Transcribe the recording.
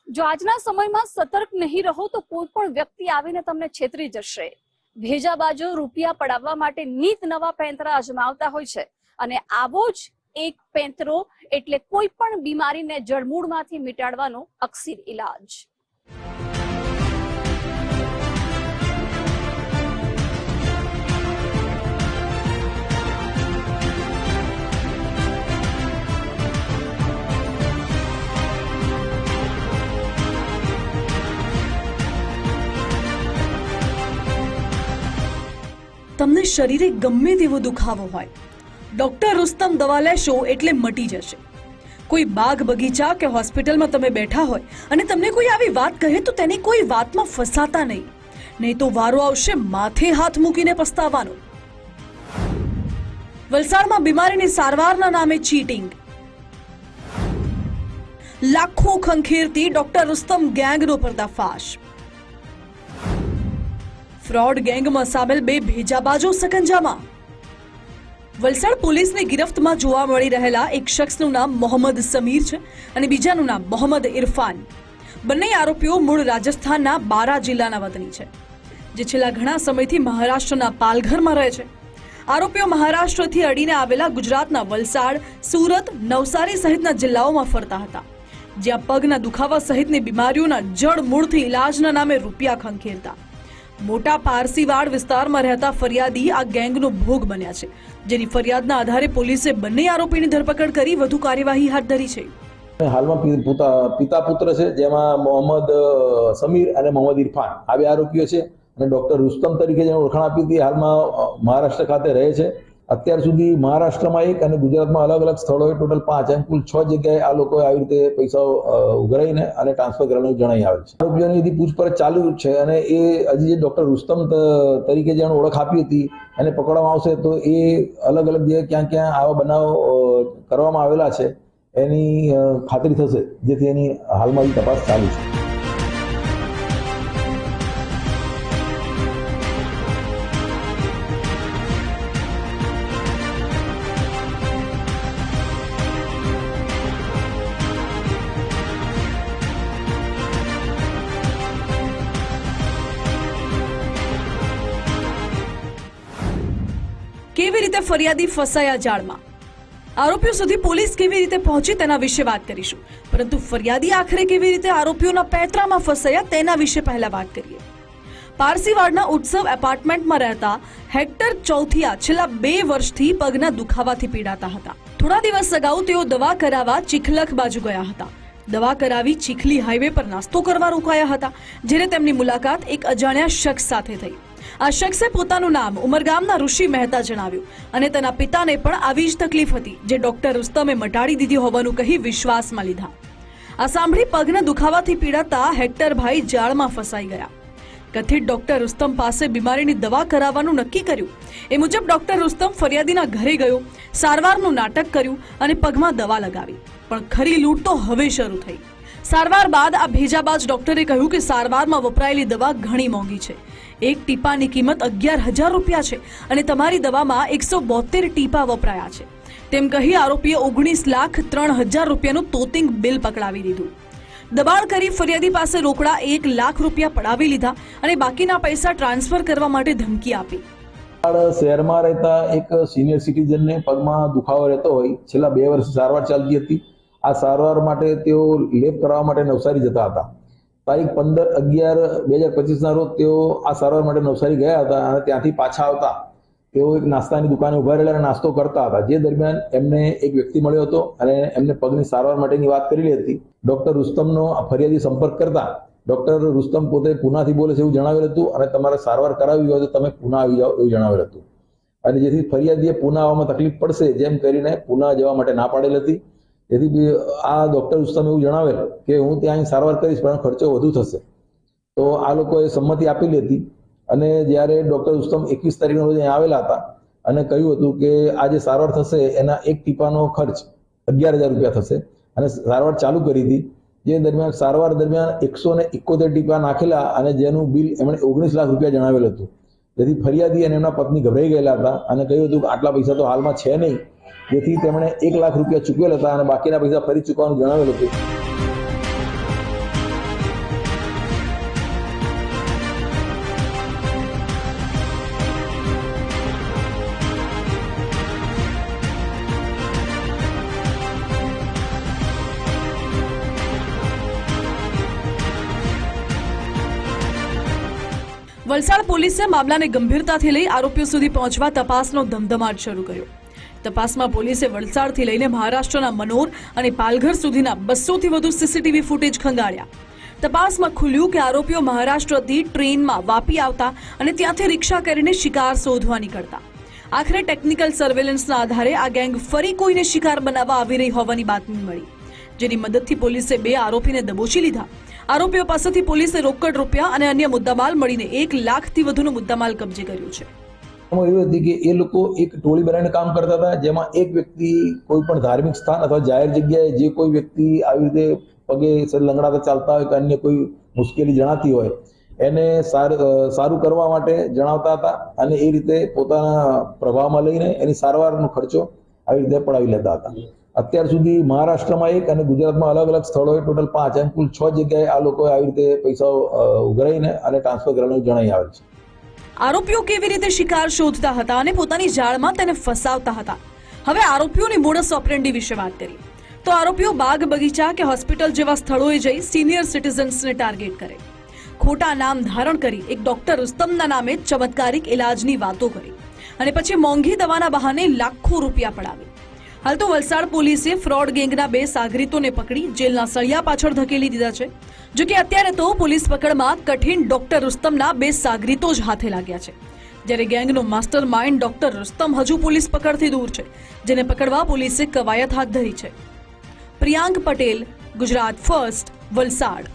જો આજના સમયમાં સતર્ક નહીં રહો તો કોઈ પણ વ્યક્તિ આવીને તમને છેતરી જશે। ભેજાબાજો રૂપિયા પડાવવા માટે નીત નવા પેંતરા અજમાવતા હોય છે અને આવો જ એક પેંતરો એટલે કોઈ પણ બીમારીને જડમૂળમાંથી મિટાડવાનો અક્સિર ઇલાજ। તમને શરીરે ગમે તેવો દુખાવો હોય, ડોક્ટર રુસ્તમ દવા લેશો એટલે મટી જશે। કોઈ બાગ બગીચા કે હોસ્પિટલમાં તમે બેઠા હોય અને તમને કોઈ આવી વાત કહે તો તેની કોઈ વાતમાં ફસાતા નહીં તો વારો આવશે માથે હાથ મૂકીને પસ્તાવાનો। વલસાડમાં બીમારીની સારવારના નામે ચીટિંગ, લાખો ખંખેરતી ડોક્ટર રુસ્તમ ગેંગનો પર્દાફાશ। फ्रॉड गैंग में सामेल बे भेजाबाजो सकंजामा। वलसाड पुलिस ने गिरफ्त में जोवा मळी रहेला एक शख्सનું नाम मोहम्मद समीर छे અને બીજાનું નામ મોહમ્મદ ઇરફાન। બંને આરોપીઓ મૂળ રાજસ્થાનના બારા જિલ્લાના વતની છે, જે છેલ્લા ઘણા સમયથી મહારાષ્ટ્રના પાલઘરમાં રહે છે। આરોપીઓ મહારાષ્ટ્રથી અડીને આવેલા ગુજરાતના વલસાડ, સુરત, નવસારી સહિતના જિલ્લાઓમાં ફરતા હતા, જ્યાં પગના દુખાવા સહિતની બીમારીઓના જડ મૂળથી ઇલાજના નામે રૂપિયા ખંખેરતા। મોટા પારસીવાડ વિસ્તારમાં રહેતા ફરિયાદી આ ગેંગનો ભોગ બન્યા છે, જેની ફરિયાદના આધારે પોલીસે બંને આરોપીની ધરપકડ કરી વધુ કાર્યવાહી હાથ ધરી છે। હાલમાં પિતા પુત્ર છે, જેમાં મોહમ્મદ સમીર અને મોહમ્મદ ઇરફાન આ બે આરોપીઓ છે અને ડોક્ટર રુસ્તમ તરીકે જેને ઓળખાણ આપી હતી હાલમાં મહારાષ્ટ્ર ખાતે રહે છે। અત્યાર સુધી મહારાષ્ટ્રમાં એક અને ગુજરાતમાં અલગ અલગ સ્થળોએ ટોટલ 5 એમ કુલ 6 જગ્યાએ આ લોકોએ આવી રીતે પૈસા ઉઘરાઈને અને ટ્રાન્સફર કરવાનું જણાઈ આવે છે। આરોપીઓની હજી પૂછપરછ ચાલુ છે અને એ હજી જે ડોક્ટર રુસ્તમ તરીકે જેને ઓળખ આપી હતી એને પકડવામાં આવશે તો એ અલગ અલગ જગ્યાએ ક્યાં ક્યાં આવા બનાવ કરવામાં આવેલા છે એની ખાતરી થશે, જેથી એની હાલમાં તપાસ ચાલુ છે। કેવી રીતે ફરિયાદી ફસાયા જાળમાં, આરોપીઓ સુધી પોલીસ કેવી રીતે પહોંચી તેના વિશે વાત કરીશું, પરંતુ ફરિયાદી આખરે કેવી રીતે આરોપીઓના પેંતરામાં ફસાયા તેના વિશે પહેલા વાત કરીએ। પારસીવાડના ઉત્સવ એપાર્ટમેન્ટમાં રહેતા હેક્ટર ચૌથિયા છેલ્લા 2 વર્ષથી પગના દુખાવાથી પીડાતા હતા। થોડા દિવસ અગાઉ તેઓ દવા કરાવવા ચીખલખ બાજુ ગયા હતા। દવા કરાવી ચીખલી હાઈવે પર નાસ્તો કરવા રોકાયા હતા, જ્યારે તેમની મુલાકાત એક અજાણ્યા શખ્સ સાથે થઈ। આ શખ્સે પોતાનું નામ ઉમરગામના ઋષિ મહેતા જણાવ્યું અને તેના પિતાને પણ આવી જ તકલીફ હતી, જે ડોક્ટર રુસ્તમે મટાડી દીધી હોવાનું કહી વિશ્વાસમાં લીધા। આ સાંભળી પગના દુખાવાથી પીડાતા હેક્ટરભાઈ જાળમાં ફસાઈ ગયા। કથિત ડોક્ટર રુસ્તમ પાસે બીમારીની દવા કરાવવાનું નક્કી કર્યું। એ મુજબ ડોક્ટર રુસ્તમ ફરિયાદીના ઘરે ગયો, સારવારનું નાટક કર્યું અને પગમાં દવા લગાવી, પણ ખરી લૂંટ તો હવે શરૂ થઈ। સારવાર બાદ આ ભેજાબાજ ડોક્ટરે કહ્યું કે સારવારમાં વપરાયેલી દવા ઘણી મોંઘી છે। એક ટીપાની કિંમત 11,000 રૂપિયા છે અને તમારી દવામાં 172 ટીપા વપરાયા છે, તેમ કહી આરોપીએ 19,03,000 રૂપિયાનું તોતિંગ બિલ પકડાવી દીધું। દબાણ કરી ફરિયાદી પાસે રોકડા 1 લાખ રૂપિયા પડાવી લીધા અને બાકીના પૈસા ટ્રાન્સફર કરવા માટે ધમકી આપી। શહેરમાં રહેતા એક સિનિયર સિટીઝનને પગમાં દુખાવો રહેતો હોય, છેલ્લા 2 વર્ષ સારવાર ચાલતી હતી। આ સારવાર માટે તેઓ લેપ કરાવવા માટે નવસારી જતા હતા। તારીખ 15/11/2025 રોજ તેઓ આ સારવાર માટે નવસારી ગયા હતા અને ત્યાંથી પાછા આવતા તેઓ એક નાસ્તાની દુકાને ઉભા રહેલા અને નાસ્તો કરતા હતા, જે દરમિયાન એમને એક વ્યક્તિ મળ્યો હતો અને એમને પગની સારવાર માટેની વાત કરેલી હતી। ડોક્ટર રુસ્તમનો ફરિયાદી સંપર્ક કરતા ડોક્ટર રુસ્તમ પોતે પુનાથી બોલે છે એવું જણાવેલ હતું અને તમારે સારવાર કરાવવી હોય તો તમે પુના આવી જાઓ એવું જણાવેલ હતું, અને જેથી ફરિયાદીએ પુના આવવામાં તકલીફ પડશે જેમ કરીને પુના જવા માટે ના પાડેલ હતી। જેથી આ ડોક્ટર રુસ્તમ એવું જણાવેલ કે હું ત્યાં સારવાર કરીશ પણ ખર્ચો વધુ થશે, તો આ લોકોએ સંમતિ આપેલી હતી। અને જ્યારે ડોક્ટર રુસ્તમ 21 તારીખના રોજ અહીંયા આવેલા હતા અને કહ્યું હતું કે આ જે સારવાર થશે એના એક ટીપાનો ખર્ચ 11,000 રૂપિયા થશે અને સારવાર ચાલુ કરી હતી, જે દરમિયાન સારવાર દરમિયાન 171 ટીપા નાખેલા અને જેનું બિલ એમણે 19 લાખ રૂપિયા જણાવેલ હતું। જેથી ફરિયાદી અને એમના પત્ની ગભરાઈ ગયેલા હતા અને કહ્યું હતું કે આટલા પૈસા તો હાલમાં છે નહીં, જેથી તેમણે 1 લાખ રૂપિયા ચૂકવેલ હતા અને બાકીના પૈસા ફરી ચૂકવવાનું જણાવેલ હતું। વલસાડ પોલીસે મામલાને ગંભીરતાથી લઈ આરોપીઓ સુધી પહોંચવા તપાસનો ધમધમાટ શરૂ કર્યો. તપાસમાં પોલીસે વલસાડથી લઈને મહારાષ્ટ્રના મનોર અને પાલઘર સુધીના 200થી વધુ સીસીટીવી ફૂટેજ ખંગાળ્યા. તપાસમાં ખુલ્યું કે આરોપીઓ મહારાષ્ટ્રથી ટ્રેનમાં વાપી આવતા અને ત્યાંથી રિક્ષા કરીને શિકાર શોધવા નીકળતા. આખરે ટેકનિકલ સર્વેલન્સના આધારે આ ગેંગ ફરી કોઈને શિકાર બનાવવા આવી રહી હોવાની બાતમી મળી, જેની મદદથી પોલીસે 2 આરોપીને દબોચી લીધા. આરોપીઓ પાસેથી પોલીસે રોકડ રૂપિયા અને અન્ય મુદ્દામાલ મળીને 1 લાખથી વધુનો મુદ્દામાલ કબજે કર્યો છે. એવું હતી કે એ લોકો એક ટોળી બનાવીને કામ કરતા હતા, જેમાં એક વ્યક્તિ કોઈ પણ ધાર્મિક સ્થાન અથવા જાહેર જગ્યાએ જે કોઈ વ્યક્તિ આવી રીતે પગે લંગડાતા ચાલતા હોય કે અન્ય કોઈ મુશ્કેલી જણાતી હોય એને સારું કરવા માટે જણાવતા હતા અને એ રીતે પોતાના પ્રભાવમાં લઈને એની સારવારનો ખર્ચો આવી રીતે પડાવી લેતા હતા. અત્યાર સુધી મહારાષ્ટ્રમાં 1 અને ગુજરાતમાં અલગ અલગ સ્થળોએ ટોટલ 5 એમ કુલ 6 જગ્યાએ આ લોકોએ આવી રીતે પૈસા ઉઘરાઈને અને ટ્રાન્સફર કરવાનું જણાઈ આવેલ છે. આરોપીઓ કેવી રીતે શિકાર શોધતા હતા અને પોતાની જાળમાં તેને ફસાવતા હતા. હવે આરોપીઓની મોડસ ઓપરેન્ડી વિશે વાત કરીએ તો આરોપીઓ બાગ બગીચા કે હોસ્પિટલ જેવા સ્થળોએ જઈ સિનિયર સિટીઝન્સને ટાર્ગેટ કરે. ખોટા નામ ધારણ કરી એક ડોક્ટર રુસ્તમના નામે ચમત્કારિક ઇલાજની વાતો કરી અને પછી મોંઘી દવાના બહાને લાખો રૂપિયા પડાવે. હાલ તો વલસાડ પોલીસે ફ્રોડ ગેંગના 2 સાગરીતોને પકડી જેલના સળિયા પાછળ ધકેલી દીધા છે. જો કે અત્યારે તો પોલીસ પકડમાં કઠિન ડોક્ટર રુસ્તમના 2 સાગરીતો જ હાથે લાગ્યા છે, જ્યારે ગેંગનો માસ્ટર માઇન્ડ ડોક્ટર રુસ્તમ હજુ પોલીસ પકડથી દૂર છે, જેને પકડવા પોલીસે કવાયત હાથ ધરી છે. પ્રિયાંક પટેલ, ગુજરાત ફર્સ્ટ, વલસાડ.